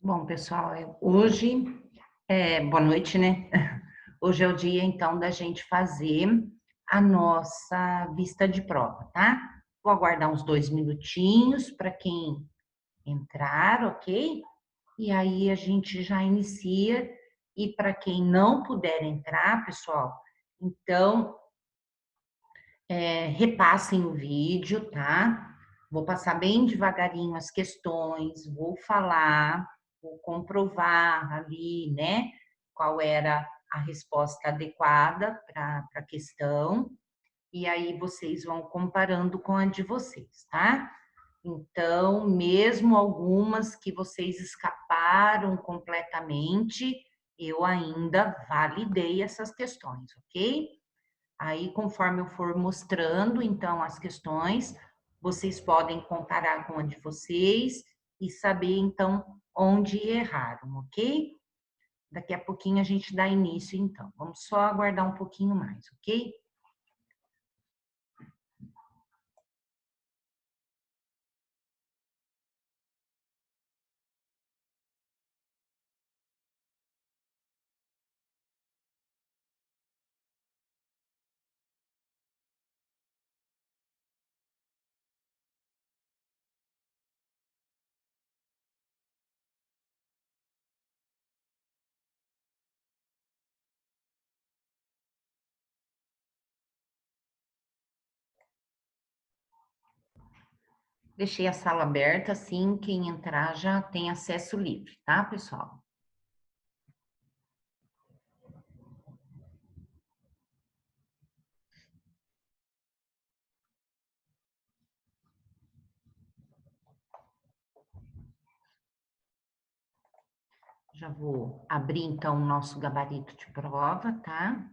Bom, pessoal, hoje, boa noite, né? Hoje é o dia, então, da gente fazer a nossa vista de prova, tá? Vou aguardar uns 2 minutinhos para quem entrar, ok? E aí a gente já inicia. E para quem não puder entrar, pessoal, então, repassem o vídeo, tá? Vou passar bem devagarinho as questões, vou falar, vou comprovar ali, né, qual era a resposta adequada para a questão, e aí vocês vão comparando com a de vocês, tá? Então, mesmo algumas que vocês escaparam completamente, eu ainda validei essas questões, ok? Aí, conforme eu for mostrando, então, as questões, vocês podem comparar com a de vocês e saber, então, onde erraram, ok? Daqui a pouquinho a gente dá início, então. Vamos só aguardar um pouquinho mais, ok? Deixei a sala aberta, assim, quem entrar já tem acesso livre, tá, pessoal? Já vou abrir, então, o nosso gabarito de prova, tá?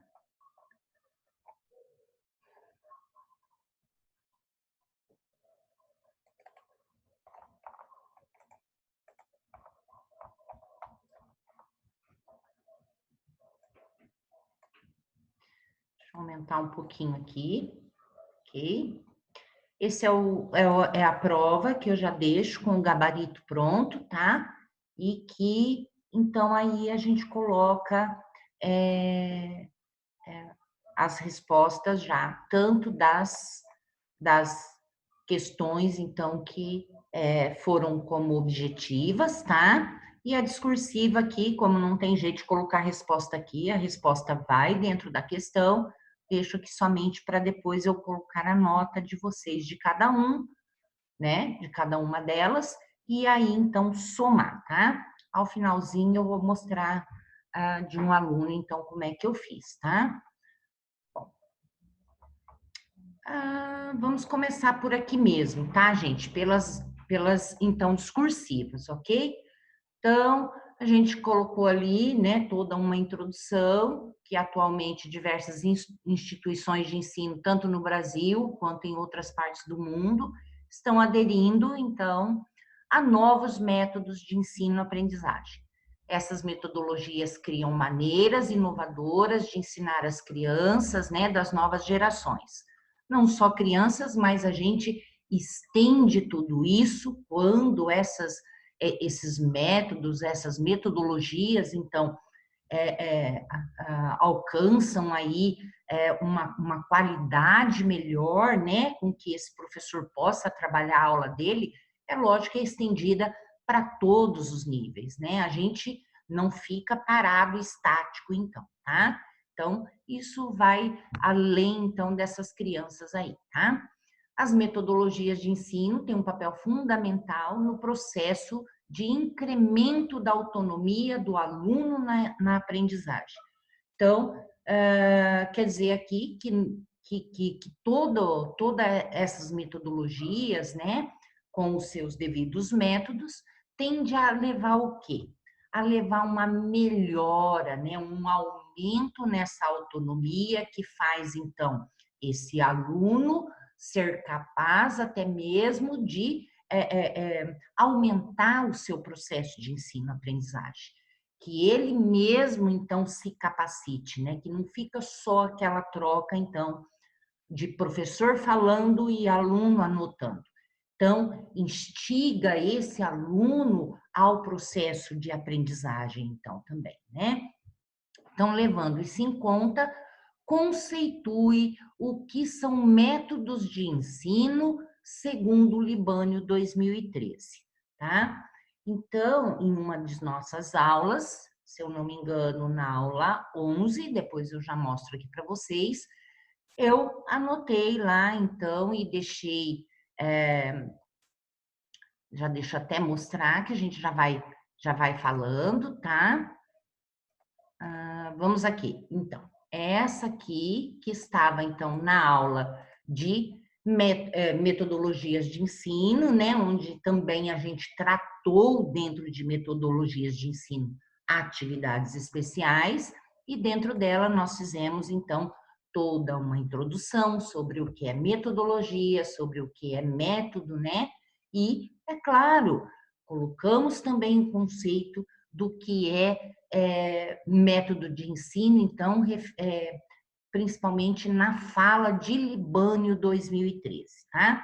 Deixa eu aumentar um pouquinho aqui, ok? Esse é a prova que eu já deixo com o gabarito pronto, tá? E que, então, aí a gente coloca é, as respostas já, tanto das questões, então, que foram como objetivas, tá? E a discursiva aqui, como não tem jeito de colocar a resposta aqui, a resposta vai dentro da questão, deixo aqui somente para depois eu colocar a nota de vocês, de cada um, né? De cada uma delas, e aí, então, somar, tá? Ao finalzinho, eu vou mostrar de um aluno, então, como é que eu fiz, tá? Vamos começar por aqui mesmo, tá, gente? Pelas então, discursivas, ok? Então, a gente colocou ali, né, toda uma introdução, que atualmente diversas instituições de ensino, tanto no Brasil quanto em outras partes do mundo, estão aderindo, então, a novos métodos de ensino-aprendizagem. Essas metodologias criam maneiras inovadoras de ensinar as crianças, né, das novas gerações. Não só crianças, mas a gente estende tudo isso quando esses métodos, essas metodologias, então, alcançam aí uma qualidade melhor, né, com que esse professor possa trabalhar a aula dele, é lógico que é estendida para todos os níveis, né? A gente não fica parado, estático, então, tá? Então, isso vai além, então, dessas crianças aí, tá? As metodologias de ensino têm um papel fundamental no processo de incremento da autonomia do aluno na aprendizagem. Então, quer dizer aqui que toda essas metodologias, né, com os seus devidos métodos, tende a levar o quê? A levar uma melhora, né, um aumento nessa autonomia que faz, então, esse aluno ser capaz até mesmo de aumentar o seu processo de ensino-aprendizagem, que ele mesmo então se capacite, né? Que não fica só aquela troca então de professor falando e aluno anotando. Então, instiga esse aluno ao processo de aprendizagem, então, também, né? Então, levando isso em conta, conceitue o que são métodos de ensino segundo o Libânio 2013, tá? Então, em uma de nossas aulas, se eu não me engano, na aula 11, depois eu já mostro aqui para vocês, eu anotei lá, então, e deixei, já deixo até mostrar que a gente já vai falando, tá? Vamos aqui, então. Essa aqui, que estava, então, na aula de metodologias de ensino, né? Onde também a gente tratou, dentro de metodologias de ensino, atividades especiais, e dentro dela nós fizemos, então, toda uma introdução sobre o que é metodologia, sobre o que é método, né? E, é claro, colocamos também o conceito do que método de ensino, então, principalmente na fala de Libânio 2013, tá?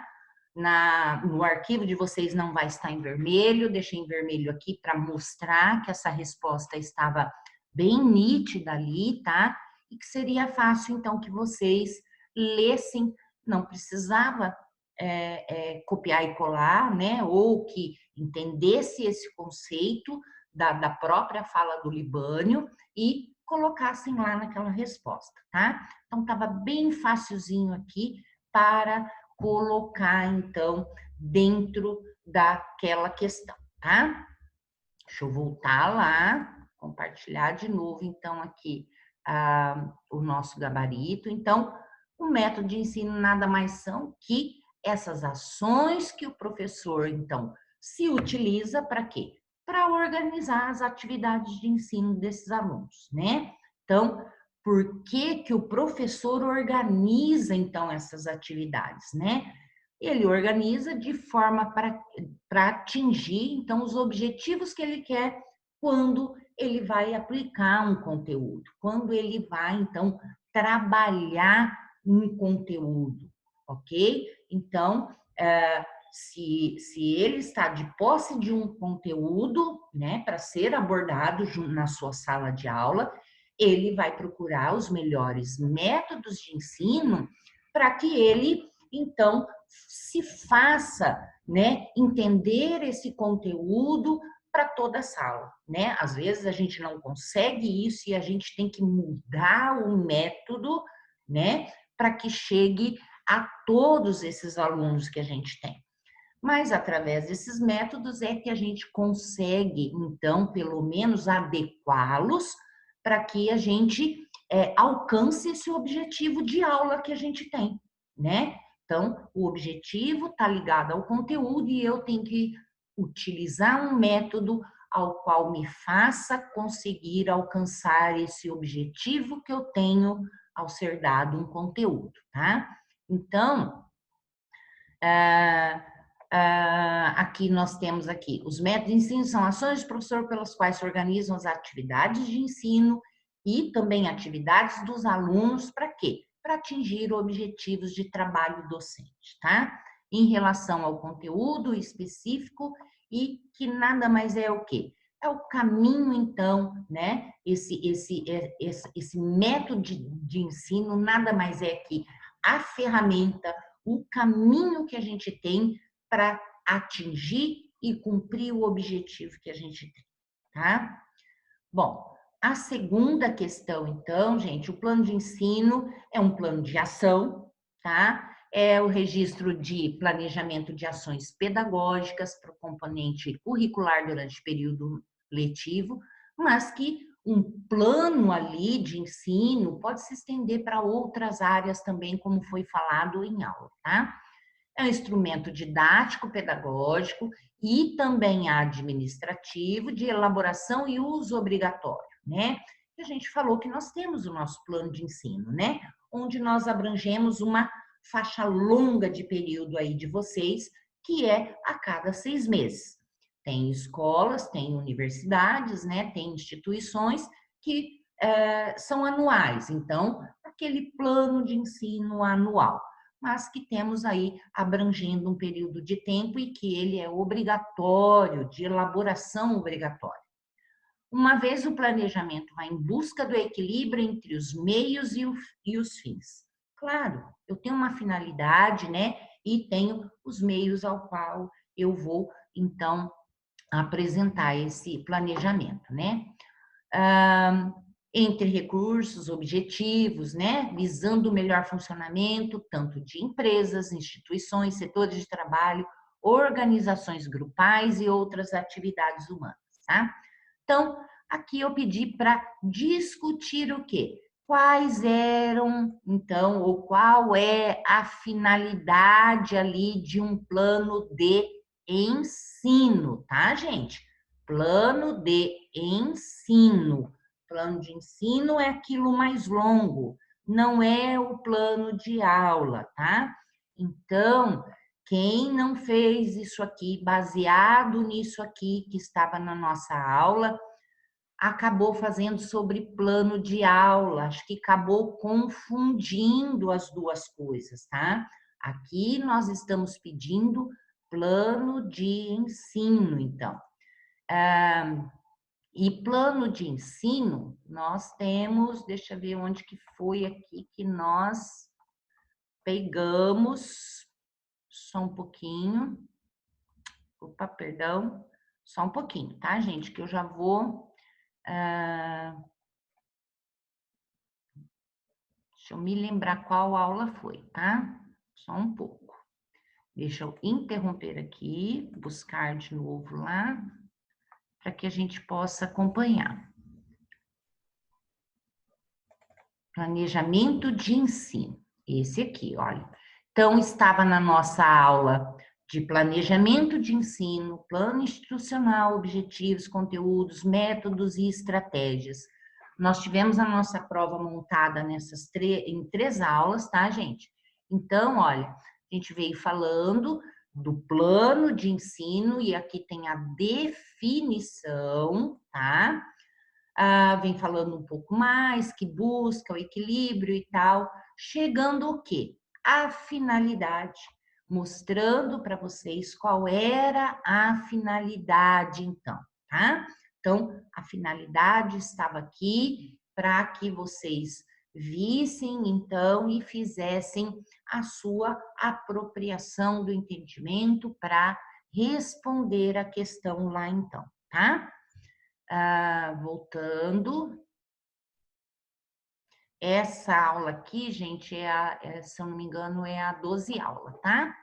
No arquivo de vocês não vai estar em vermelho, deixei em vermelho aqui para mostrar que essa resposta estava bem nítida ali, tá? E que seria fácil, então, que vocês lessem, não precisava copiar e colar, né? Ou que entendesse esse conceito da própria fala do Libânio e colocassem lá naquela resposta, tá? Então, estava bem facilzinho aqui para colocar, então, dentro daquela questão, tá? Deixa eu voltar lá, compartilhar de novo, então, aqui o nosso gabarito. Então, o método de ensino nada mais são que essas ações que o professor, então, se utiliza para quê? Para organizar as atividades de ensino desses alunos, né? Então, por que que o professor organiza, então, essas atividades, né? Ele organiza de forma para atingir, então, os objetivos que ele quer quando ele vai aplicar um conteúdo, quando ele vai, então, trabalhar um conteúdo, ok? Então, se ele está de posse de um conteúdo, né, para ser abordado na sua sala de aula, ele vai procurar os melhores métodos de ensino para que ele, então, se faça, né, entender esse conteúdo para toda a sala, né? Às vezes a gente não consegue isso e a gente tem que mudar o método, né, para que chegue a todos esses alunos que a gente tem. Mas através desses métodos é que a gente consegue, então, pelo menos adequá-los para que a gente alcance esse objetivo de aula que a gente tem, né? Então, o objetivo está ligado ao conteúdo e eu tenho que utilizar um método ao qual me faça conseguir alcançar esse objetivo que eu tenho ao ser dado um conteúdo, tá? Então, aqui nós temos aqui, os métodos de ensino são ações de professor pelas quais se organizam as atividades de ensino e também atividades dos alunos, para quê? Para atingir objetivos de trabalho docente, tá? Em relação ao conteúdo específico e que nada mais é o quê? É o caminho, então, né? Esse método de ensino nada mais é que a ferramenta, o caminho que a gente tem para atingir e cumprir o objetivo que a gente tem, tá? Bom, a segunda questão, então, gente, o plano de ensino é um plano de ação, tá? É o registro de planejamento de ações pedagógicas para o componente curricular durante o período letivo, mas que um plano ali de ensino pode se estender para outras áreas também, como foi falado em aula, tá? É um instrumento didático, pedagógico e também administrativo de elaboração e uso obrigatório, né? E a gente falou que nós temos o nosso plano de ensino, né? Onde nós abrangemos uma faixa longa de período aí de vocês, que é a cada 6 meses. Tem escolas, tem universidades, né? Tem instituições que são anuais. Então, aquele plano de ensino anual. mas que temos aí abrangendo um período de tempo e que ele é obrigatório, de elaboração obrigatória. Uma vez o planejamento vai em busca do equilíbrio entre os meios e os fins. Claro, eu tenho uma finalidade, né? E tenho os meios ao qual eu vou, então, apresentar esse planejamento, né? Entre recursos, objetivos, né? Visando o melhor funcionamento, tanto de empresas, instituições, setores de trabalho, organizações grupais e outras atividades humanas, tá? Então, aqui eu pedi para discutir o quê? Quais eram, então, ou qual é a finalidade ali de um plano de ensino, tá, gente? Plano de ensino. Plano de ensino é aquilo mais longo, não é o plano de aula, tá? Então, quem não fez isso aqui, baseado nisso aqui que estava na nossa aula, acabou fazendo sobre plano de aula, acho que acabou confundindo as duas coisas, tá? Aqui nós estamos pedindo plano de ensino, então. E plano de ensino, nós temos, deixa eu ver onde que foi aqui que nós pegamos, só um pouquinho, opa, perdão, só um pouquinho, tá, gente, que eu já vou, deixa eu me lembrar qual aula foi, tá? Só um pouco. Deixa eu interromper aqui, buscar de novo lá, para que a gente possa acompanhar. Planejamento de ensino. Esse aqui, olha. Então, estava na nossa aula de planejamento de ensino, plano institucional, objetivos, conteúdos, métodos e estratégias. Nós tivemos a nossa prova montada em 3 aulas, tá, gente? Então, olha, a gente veio falando do plano de ensino e aqui tem a definição, tá? Vem falando um pouco mais, que busca o equilíbrio e tal, chegando o quê? A finalidade, mostrando para vocês qual era a finalidade, então, tá? Então, a finalidade estava aqui para que vocês vissem, então, e fizessem a sua apropriação do entendimento para responder a questão lá, então, tá? Voltando. Essa aula aqui, gente, se eu não me engano, é a 12 aula, tá?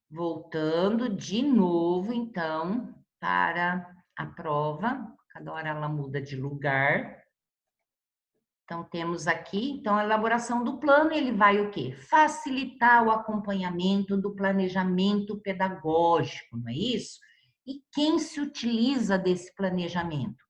Voltando de novo, então, para a prova. Cada hora ela muda de lugar. Então, temos aqui, então, a elaboração do plano, ele vai o quê? Facilitar o acompanhamento do planejamento pedagógico, não é isso? E quem se utiliza desse planejamento?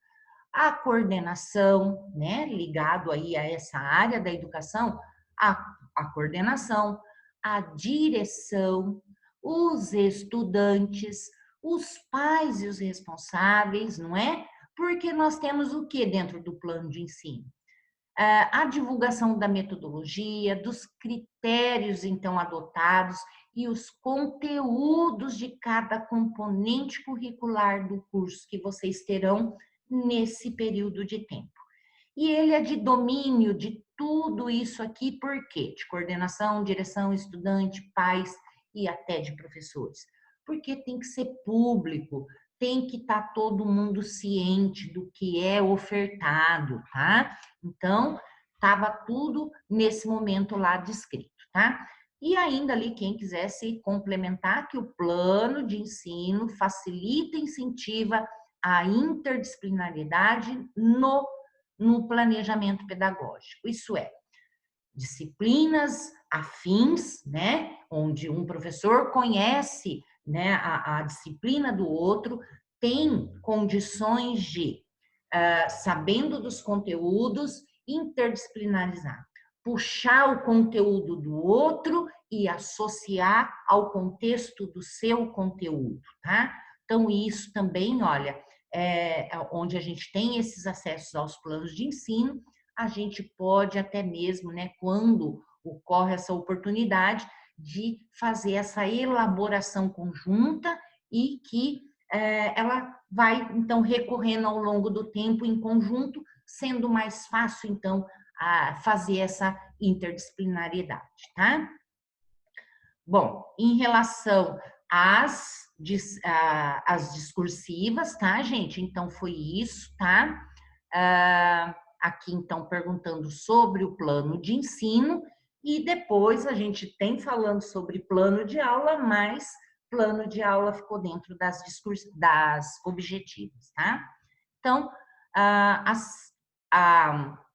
A coordenação, né, ligado aí a essa área da educação, a coordenação, a direção, os estudantes, os pais e os responsáveis, não é? Porque nós temos o que dentro do plano de ensino? A divulgação da metodologia, dos critérios então adotados e os conteúdos de cada componente curricular do curso que vocês terão nesse período de tempo. E ele é de domínio de tudo isso aqui, por quê? De coordenação, direção, estudante, pais e até de professores. Porque tem que ser público, tem que estar todo mundo ciente do que é ofertado, tá? Então, estava tudo nesse momento lá descrito, tá? E ainda ali, quem quisesse complementar, que o plano de ensino facilita e incentiva a interdisciplinaridade no planejamento pedagógico. Isso é, disciplinas afins, né, onde um professor conhece, né, a disciplina do outro, tem condições de, sabendo dos conteúdos, interdisciplinarizar, puxar o conteúdo do outro e associar ao contexto do seu conteúdo, tá? Então, isso também, olha, onde a gente tem esses acessos aos planos de ensino, a gente pode até mesmo, né, quando ocorre essa oportunidade de fazer essa elaboração conjunta e que ela vai, então, recorrendo ao longo do tempo em conjunto, sendo mais fácil, então, fazer essa interdisciplinariedade, tá? Bom, em relação às discursivas, tá, gente? Então, foi isso, tá? Aqui, então, perguntando sobre o plano de ensino e depois a gente tem falando sobre plano de aula, mas plano de aula ficou dentro das objetivas, tá? Então, a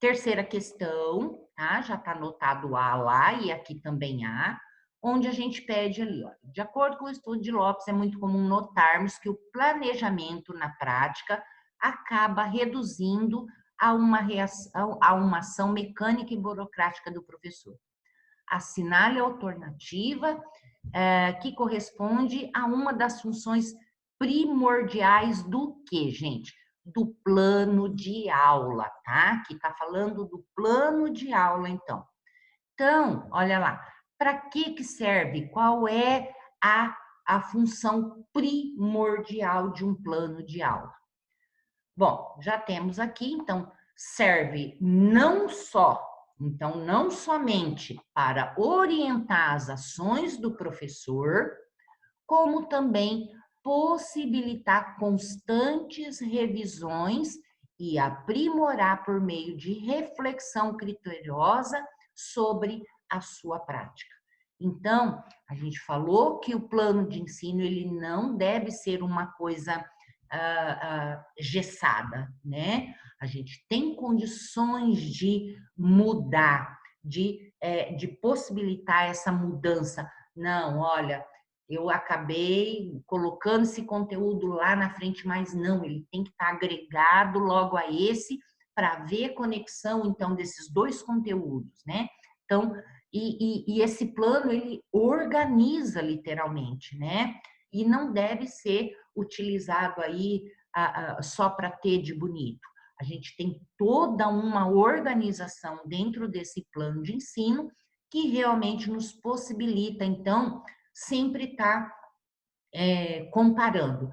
terceira questão, tá? Já está anotado A lá e aqui também A, onde a gente pede ali, ó, de acordo com o estudo de Lopes, é muito comum notarmos que o planejamento na prática acaba reduzindo a uma ação mecânica e burocrática do professor. Assinale a alternativa que corresponde a uma das funções primordiais do quê, gente? Do plano de aula, tá? Que tá falando do plano de aula, então. Então, olha lá, para que serve? Qual é a função primordial de um plano de aula? Bom, já temos aqui, então, serve não somente para orientar as ações do professor, como também possibilitar constantes revisões e aprimorar por meio de reflexão criteriosa sobre a sua prática. Então, a gente falou que o plano de ensino ele não deve ser uma coisa gessada, né? A gente tem condições de mudar, de possibilitar essa mudança. Não, olha, eu acabei colocando esse conteúdo lá na frente, mas não, ele tem que estar agregado logo a esse para ver a conexão, então, desses dois conteúdos, né? Então, e esse plano, ele organiza literalmente, né? E não deve ser utilizado aí só para ter de bonito. A gente tem toda uma organização dentro desse plano de ensino que realmente nos possibilita, então, sempre estar comparando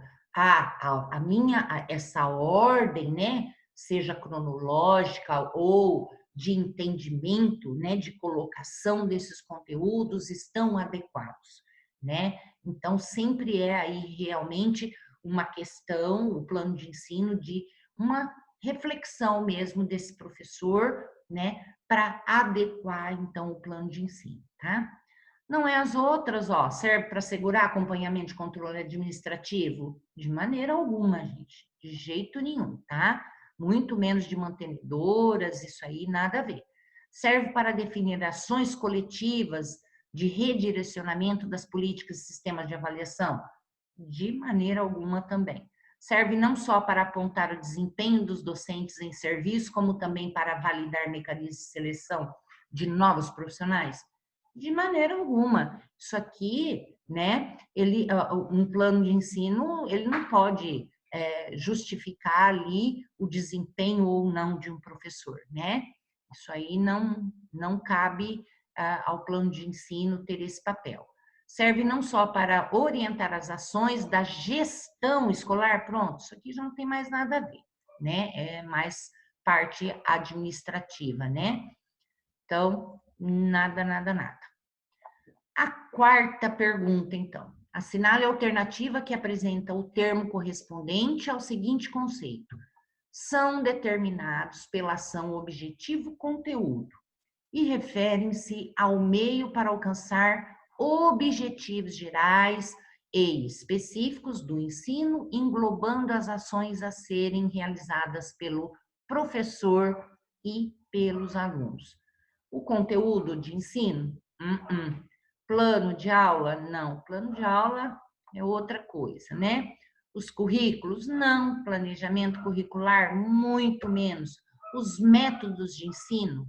essa ordem, né, seja cronológica ou de entendimento, né, de colocação desses conteúdos estão adequados, né? Então sempre é aí realmente uma questão, o plano de ensino de uma reflexão mesmo desse professor, né, para adequar então o plano de ensino, tá? Não é as outras, ó, serve para assegurar acompanhamento de controle administrativo? De maneira alguma, gente, de jeito nenhum, tá? Muito menos de mantenedoras, isso aí nada a ver. Serve para definir ações coletivas de redirecionamento das políticas e sistemas de avaliação? De maneira alguma também. Serve não só para apontar o desempenho dos docentes em serviço, como também para validar mecanismos de seleção de novos profissionais? De maneira alguma. Isso aqui, né, um plano de ensino, ele não pode justificar ali o desempenho ou não de um professor, né? Isso aí não cabe ao plano de ensino ter esse papel. Serve não só para orientar as ações da gestão escolar, pronto, isso aqui já não tem mais nada a ver, né? É mais parte administrativa, né? Então, nada, nada, nada. A quarta pergunta, então. Assinale a alternativa que apresenta o termo correspondente ao seguinte conceito. São determinados pela ação objetivo conteúdo e referem-se ao meio para alcançar objetivos gerais e específicos do ensino, englobando as ações a serem realizadas pelo professor e pelos alunos. O conteúdo de ensino? Plano de aula? Não, plano de aula é outra coisa, né? Os currículos? Não. Planejamento curricular? Muito menos. Os métodos de ensino?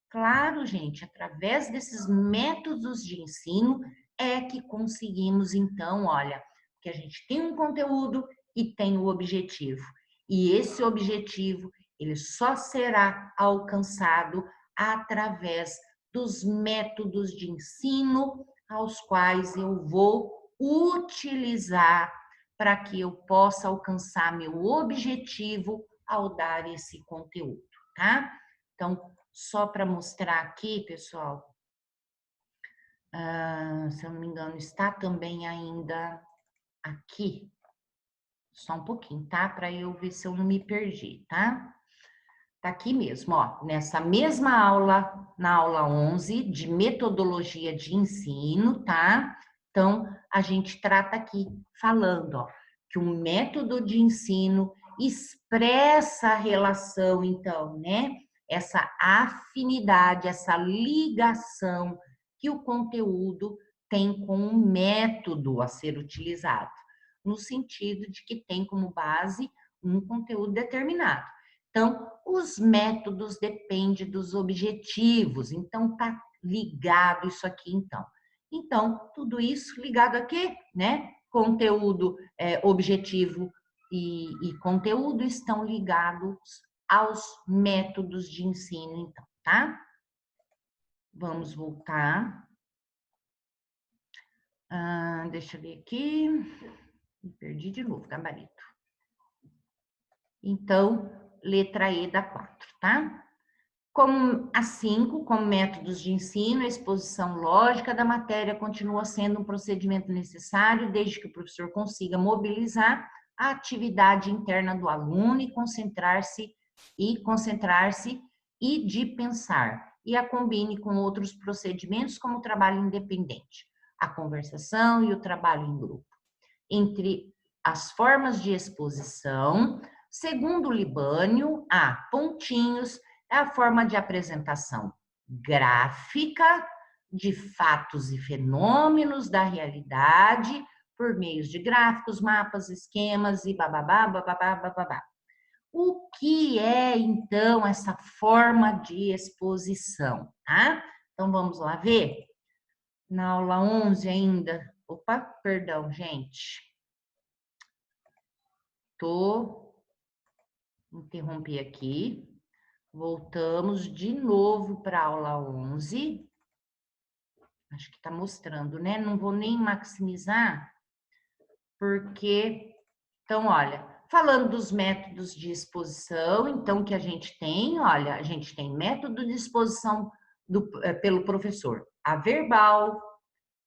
Claro, gente, através desses métodos de ensino é que conseguimos, então, olha, que a gente tem um conteúdo e tem o objetivo. E esse objetivo, ele só será alcançado através dos métodos de ensino aos quais eu vou utilizar para que eu possa alcançar meu objetivo ao dar esse conteúdo, tá? Então, só para mostrar aqui, pessoal, se eu não me engano, está também ainda aqui, só um pouquinho, tá? Para eu ver se eu não me perdi, tá? Tá aqui mesmo, ó, nessa mesma aula, na aula 11, de metodologia de ensino, tá? Então, a gente trata aqui falando, ó, que o método de ensino expressa a relação, então, né? Essa afinidade, essa ligação que o conteúdo tem com o método a ser utilizado, no sentido de que tem como base um conteúdo determinado. Então, os métodos dependem dos objetivos. Então, tá ligado isso aqui, então. Então, tudo isso ligado a quê? Né? Conteúdo, objetivo e conteúdo estão ligados aos métodos de ensino, então, tá? Vamos voltar. Deixa eu ver aqui. Me perdi de novo, gabarito. Então, letra E da 4, tá? Como a 5, como métodos de ensino, a exposição lógica da matéria continua sendo um procedimento necessário desde que o professor consiga mobilizar a atividade interna do aluno e concentrar-se e de pensar, e a combine com outros procedimentos como o trabalho independente, a conversação e o trabalho em grupo. Entre as formas de exposição, segundo Libânio, há pontinhos, é a forma de apresentação gráfica de fatos e fenômenos da realidade por meio de gráficos, mapas, esquemas e bababá, bababá, bababá. O que é, então, essa forma de exposição, tá? Então, vamos lá ver? Na aula 11 ainda. Opa, perdão, gente. Interrompi aqui. Voltamos de novo para a aula 11. Acho que está mostrando, né? Não vou nem maximizar, porque... Então, olha, falando dos métodos de exposição, então, que a gente tem, olha, a gente tem método de exposição pelo professor. A verbal,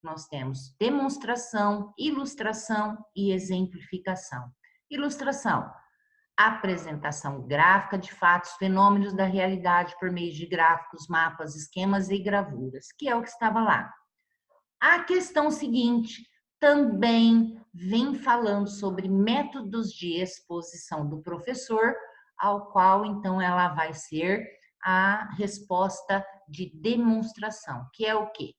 nós temos demonstração, ilustração e exemplificação. Ilustração, apresentação gráfica de fatos, fenômenos da realidade por meio de gráficos, mapas, esquemas e gravuras, que é o que estava lá. A questão seguinte também vem falando sobre métodos de exposição do professor, ao qual então ela vai ser a resposta de demonstração, que é o quê?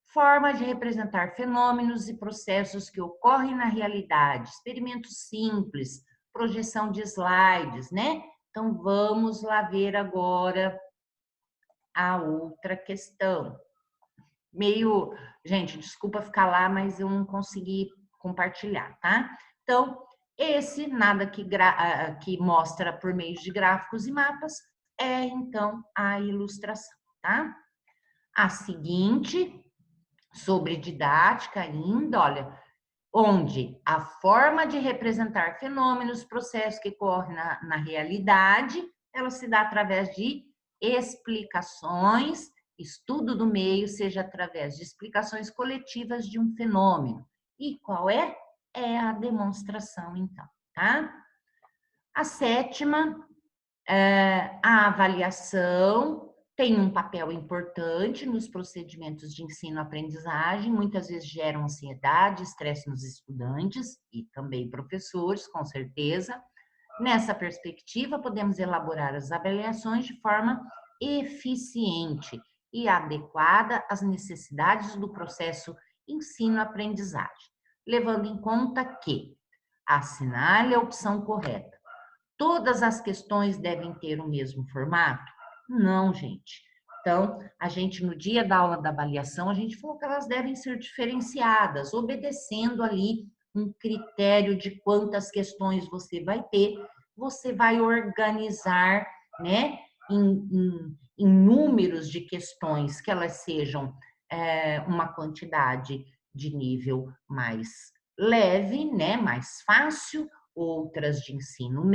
Forma de representar fenômenos e processos que ocorrem na realidade, experimentos simples, projeção de slides, né? Então, vamos lá ver agora a outra questão. Gente, desculpa ficar lá, mas eu não consegui compartilhar, tá? Então, esse nada que mostra por meio de gráficos e mapas é, então, a ilustração, tá? A seguinte, sobre didática ainda, olha, onde a forma de representar fenômenos, processos que ocorrem na realidade, ela se dá através de explicações, estudo do meio, seja através de explicações coletivas de um fenômeno. E qual é? É a demonstração, então, tá? A sétima, a avaliação tem um papel importante nos procedimentos de ensino-aprendizagem, muitas vezes geram ansiedade, estresse nos estudantes e também professores, com certeza. Nessa perspectiva, podemos elaborar as avaliações de forma eficiente e adequada às necessidades do processo ensino-aprendizagem, levando em conta que assinale a opção correta. Todas as questões devem ter o mesmo formato? Não, gente. Então, a gente, no dia da aula da avaliação, a gente falou que elas devem ser diferenciadas, obedecendo ali um critério de quantas questões você vai ter, você vai organizar, né, em números de questões que elas sejam uma quantidade de nível mais leve, né, mais fácil, outras de ensino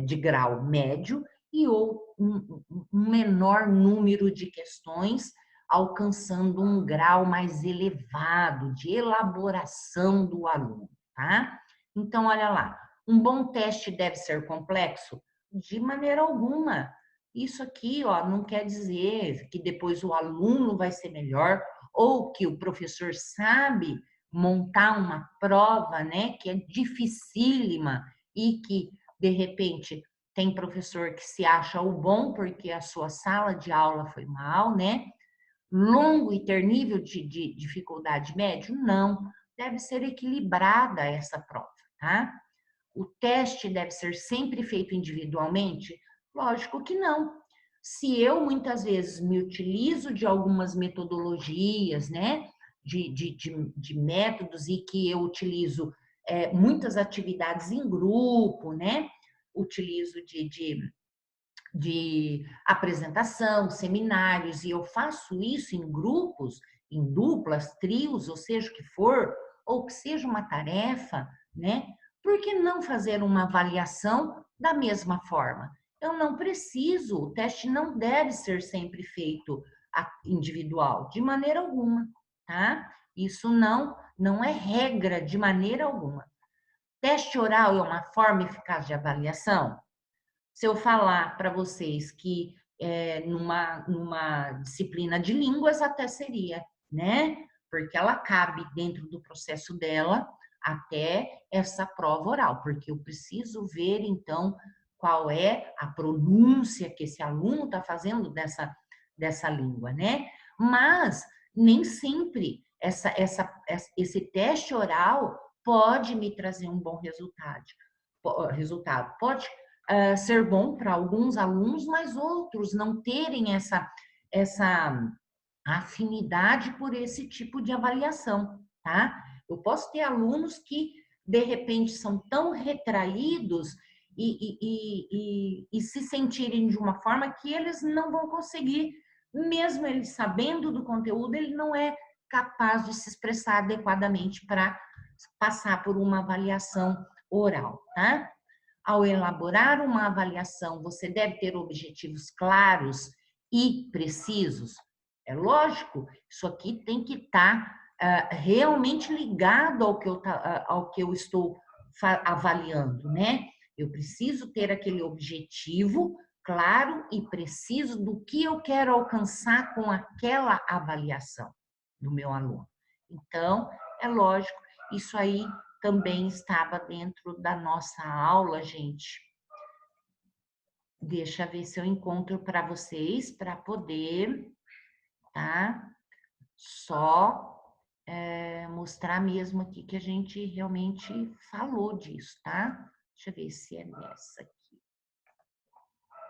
de grau médio e um menor número de questões alcançando um grau mais elevado de elaboração do aluno, tá? Então, olha lá, um bom teste deve ser complexo? De maneira alguma. Isso aqui, ó, não quer dizer que depois o aluno vai ser melhor ou que o professor sabe montar uma prova, né, que é dificílima e que, de repente, tem professor que se acha o bom porque a sua sala de aula foi mal, né? Longo e ter nível de dificuldade médio? Não. Deve ser equilibrada essa prova, tá? O teste deve ser sempre feito individualmente? Lógico que não. Se eu muitas vezes me utilizo de algumas metodologias, né, de métodos e que eu utilizo muitas atividades em grupo, né, utilizo de apresentação, seminários, e eu faço isso em grupos, em duplas, trios, ou seja o que for, ou que seja uma tarefa, né? Por que não fazer uma avaliação da mesma forma? Eu não preciso, o teste não deve ser sempre feito individual, de maneira alguma, tá? Isso não é regra de maneira alguma. Teste oral é uma forma eficaz de avaliação? Se eu falar para vocês que numa disciplina de línguas até seria, né? Porque ela cabe dentro do processo dela até essa prova oral, porque eu preciso ver, então, qual é a pronúncia que esse aluno está fazendo dessa língua, né? Mas nem sempre esse teste oral pode me trazer um bom resultado. Pode ser bom para alguns alunos, mas outros não terem essa afinidade por esse tipo de avaliação, tá? Eu posso ter alunos que, de repente, são tão retraídos e se sentirem de uma forma que eles não vão conseguir, mesmo ele sabendo do conteúdo, ele não é capaz de se expressar adequadamente para passar por uma avaliação oral, tá? Ao elaborar uma avaliação, você deve ter objetivos claros e precisos. É lógico, isso aqui tem que estar realmente ligado ao que eu estou avaliando, né? Eu preciso ter aquele objetivo claro e preciso do que eu quero alcançar com aquela avaliação do meu aluno. Então, é lógico, isso aí também estava dentro da nossa aula, gente. Deixa eu ver se eu encontro para vocês, para poder, tá? Só mostrar mesmo aqui que a gente realmente falou disso, tá? Deixa eu ver se é nessa aqui.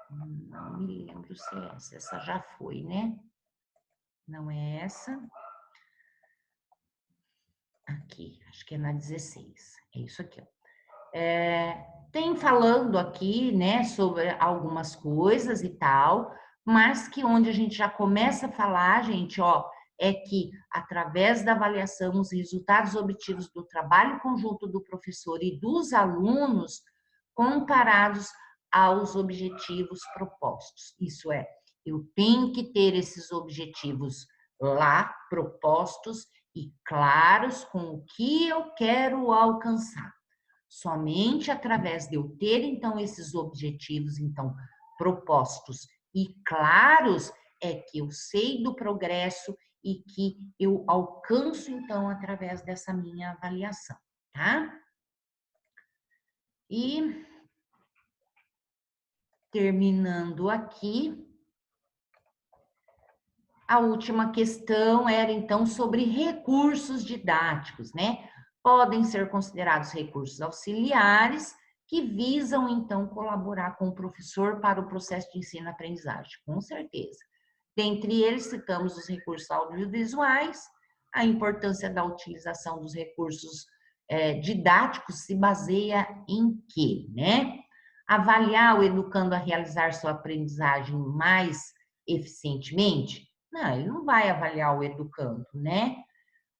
Não me lembro se é essa. Essa já foi, né? Não é essa. Aqui, acho que é na 16. É isso aqui, ó. Tem falando aqui, né, sobre algumas coisas e tal, mas que onde a gente já começa a falar, gente, ó, é que através da avaliação, os resultados obtidos do trabalho conjunto do professor e dos alunos comparados aos objetivos propostos. Isso é, eu tenho que ter esses objetivos lá propostos e claros com o que eu quero alcançar. Somente através de eu ter, então, esses objetivos, então, propostos e claros, é que eu sei do progresso e que eu alcanço, então, através dessa minha avaliação, tá? E, terminando aqui, a última questão era, então, sobre recursos didáticos, né? Podem ser considerados recursos auxiliares que visam, então, colaborar com o professor para o processo de ensino-aprendizagem, com certeza. Dentre eles, citamos os recursos audiovisuais, a importância da utilização dos recursos didáticos se baseia em quê, né? Avaliar o educando a realizar sua aprendizagem mais eficientemente? Não, ele não vai avaliar o educando, né?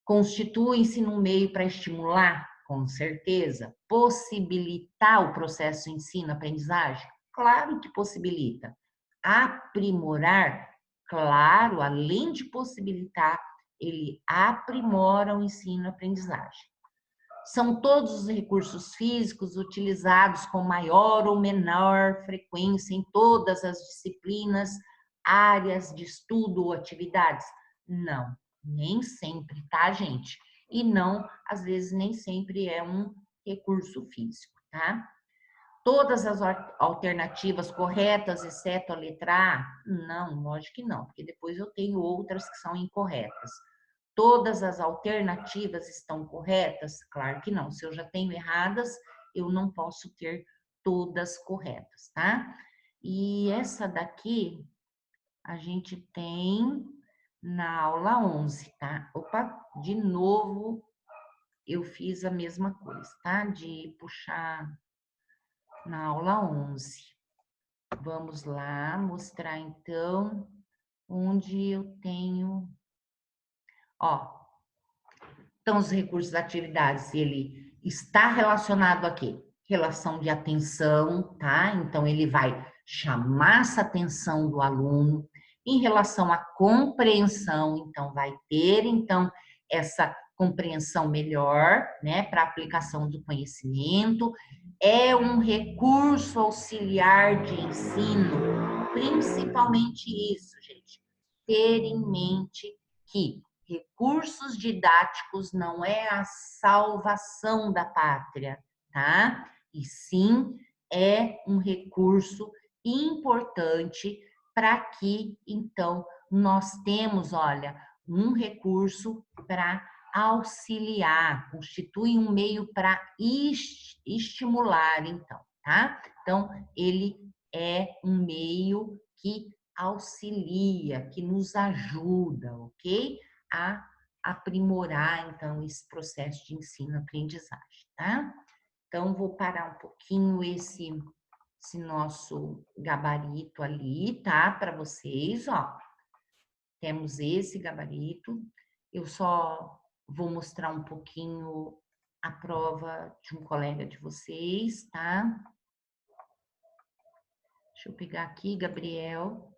Constitui-se num meio para estimular, com certeza. Possibilitar o processo de ensino-aprendizagem? Claro que possibilita. Aprimorar? Claro, além de possibilitar, ele aprimora o ensino-aprendizagem. São todos os recursos físicos utilizados com maior ou menor frequência em todas as disciplinas, áreas de estudo ou atividades? Não, nem sempre, tá, gente? E não, às vezes, nem sempre é um recurso físico, tá? Todas as alternativas corretas, exceto a letra A? Não, lógico que não, porque depois eu tenho outras que são incorretas. Todas as alternativas estão corretas? Claro que não. Se eu já tenho erradas, eu não posso ter todas corretas, tá? E essa daqui a gente tem na aula 11, tá? Opa, de novo eu fiz a mesma coisa, tá? De puxar na aula 11. Vamos lá mostrar então onde eu tenho, ó, então, os recursos de atividades, ele está relacionado a quê? Relação de atenção, tá? Então, ele vai chamar essa atenção do aluno. Em relação à compreensão, então, vai ter, então, essa compreensão melhor, né, para aplicação do conhecimento. É um recurso auxiliar de ensino, principalmente isso, gente. Ter em mente que recursos didáticos não é a salvação da pátria, tá? E sim é um recurso importante para que, então, nós temos, olha, um recurso para auxiliar, constitui um meio para estimular, então, tá? Então, ele é um meio que auxilia, que nos ajuda, ok? A aprimorar, então, esse processo de ensino-aprendizagem, tá? Então, vou parar um pouquinho esse nosso gabarito ali, tá? Para vocês, ó. Temos esse gabarito. Eu só vou mostrar um pouquinho a prova de um colega de vocês, tá? Deixa eu pegar aqui, Gabriel.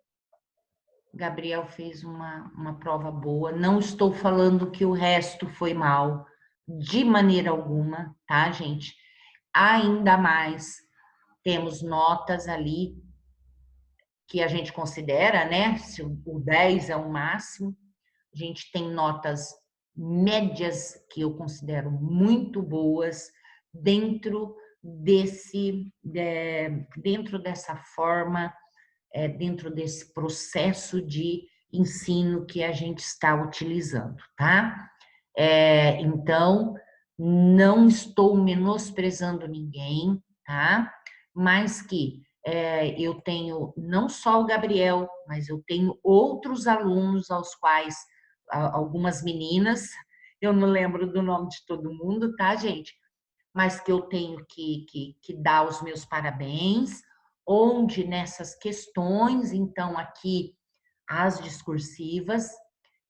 Gabriel fez uma prova boa. Não estou falando que o resto foi mal, de maneira alguma, tá, gente? Ainda mais temos notas ali que a gente considera, né? Se o 10 é o máximo, a gente tem notas médias que eu considero muito boas dentro dentro dessa forma, dentro desse processo de ensino que a gente está utilizando, tá? Então, não estou menosprezando ninguém, tá? Mas que eu tenho não só o Gabriel, mas eu tenho outros alunos aos quais, algumas meninas, eu não lembro do nome de todo mundo, tá, gente? Mas que eu tenho que dar os meus parabéns, onde nessas questões, então, aqui, as discursivas,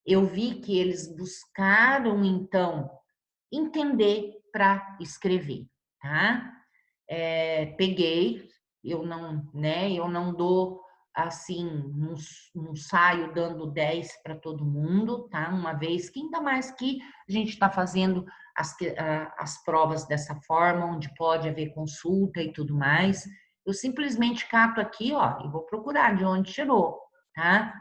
eu vi que eles buscaram, então, entender para escrever, tá? Peguei, eu não dou assim, não saio dando 10 para todo mundo, tá? Uma vez que, ainda mais que a gente está fazendo as provas dessa forma, onde pode haver consulta e tudo mais, eu simplesmente cato aqui, ó, e vou procurar de onde tirou, tá?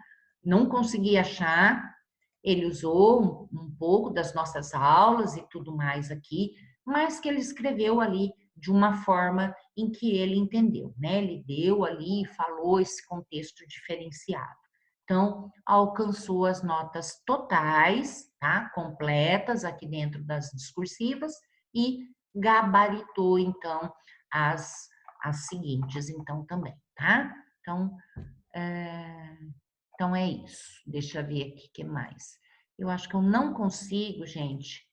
Não consegui achar, ele usou um pouco das nossas aulas e tudo mais aqui, mas que ele escreveu ali de uma forma em que ele entendeu, né? Ele deu ali, falou esse contexto diferenciado. Então, alcançou as notas totais, tá? Completas aqui dentro das discursivas e gabaritou, então, as seguintes, então, também, tá? Então, é, então é isso. Deixa eu ver aqui o que mais. Eu acho que eu não consigo, gente,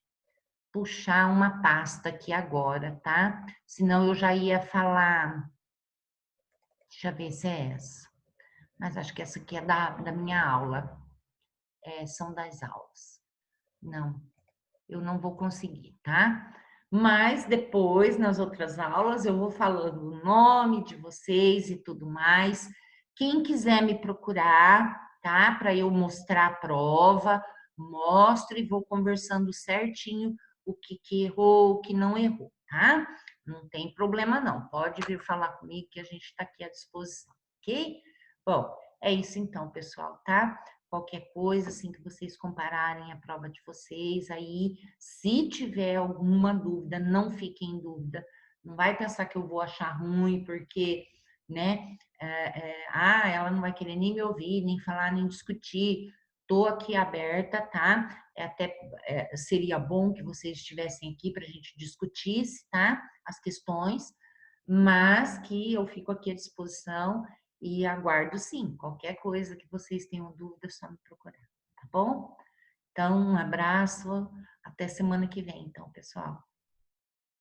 puxar uma pasta aqui agora, tá? Senão eu já ia falar Deixa eu ver se é essa. Mas acho que essa aqui é da minha aula. São das aulas. Não, eu não vou conseguir, tá? Mas depois, nas outras aulas, eu vou falando o nome de vocês e tudo mais. Quem quiser me procurar, tá? Para eu mostrar a prova, mostro e vou conversando certinho o que errou, o que não errou, tá? Não tem problema não. Pode vir falar comigo que a gente está aqui à disposição, ok? Bom, é isso então, pessoal, tá? Qualquer coisa, assim, que vocês compararem a prova de vocês, aí, se tiver alguma dúvida, não fiquem em dúvida. Não vai pensar que eu vou achar ruim, porque, né, ela não vai querer nem me ouvir, nem falar, nem discutir. Estou aqui aberta, tá? Seria bom que vocês estivessem aqui para a gente discutir, tá? As questões, mas que eu fico aqui à disposição e aguardo sim. Qualquer coisa que vocês tenham dúvida, é só me procurar, tá bom? Então, um abraço, até semana que vem, então, pessoal.